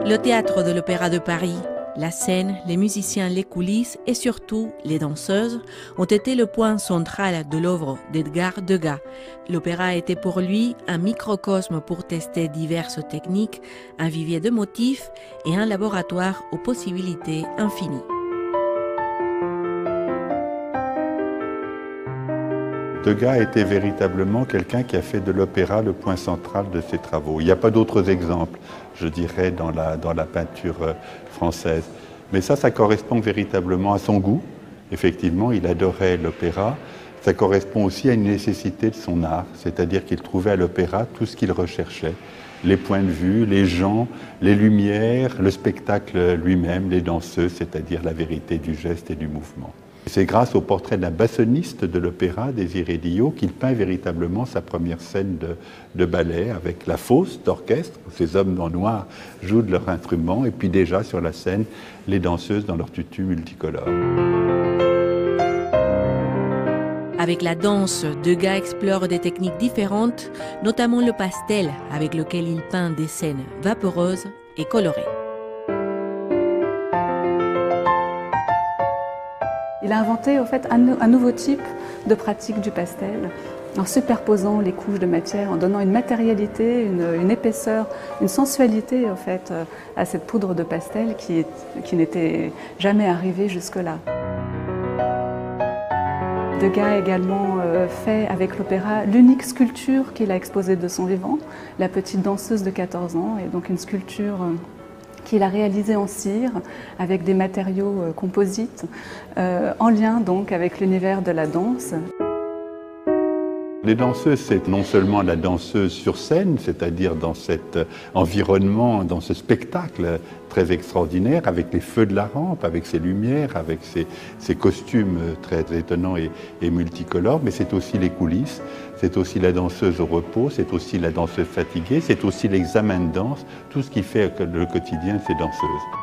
Le théâtre de l'Opéra de Paris, la scène, les musiciens, les coulisses et surtout les danseuses ont été le point central de l'œuvre d'Edgar Degas. L'opéra était pour lui un microcosme pour tester diverses techniques, un vivier de motifs et un laboratoire aux possibilités infinies. Degas était véritablement quelqu'un qui a fait de l'opéra le point central de ses travaux. Il n'y a pas d'autres exemples, je dirais, dans la peinture française. Mais ça correspond véritablement à son goût. Effectivement, il adorait l'opéra. Ça correspond aussi à une nécessité de son art, c'est-à-dire qu'il trouvait à l'opéra tout ce qu'il recherchait. Les points de vue, les gens, les lumières, le spectacle lui-même, les danseuses, c'est-à-dire la vérité du geste et du mouvement. C'est grâce au portrait d'un bassoniste de l'opéra, Désiré Dillot, qu'il peint véritablement sa première scène de ballet avec la fosse d'orchestre, où ces hommes en noir jouent de leur instrument, et puis déjà sur la scène, les danseuses dans leur tutu multicolore. Avec la danse, Degas explore des techniques différentes, notamment le pastel, avec lequel il peint des scènes vaporeuses et colorées. Il a inventé en fait un nouveau type de pratique du pastel, en superposant les couches de matière, en donnant une matérialité, une épaisseur, une sensualité en fait, à cette poudre de pastel qui n'était jamais arrivée jusque-là. Degas a également fait avec l'opéra l'unique sculpture qu'il a exposée de son vivant, la petite danseuse de 14 ans, et donc une sculpture qu'il a réalisé en cire avec des matériaux composites en lien donc avec l'univers de la danse. Les danseuses, c'est non seulement la danseuse sur scène, c'est-à-dire dans cet environnement, dans ce spectacle très extraordinaire, avec les feux de la rampe, avec ses lumières, avec ses costumes très étonnants et multicolores, mais c'est aussi les coulisses, c'est aussi la danseuse au repos, c'est aussi la danseuse fatiguée, c'est aussi l'examen de danse, tout ce qui fait le quotidien de ces danseuses.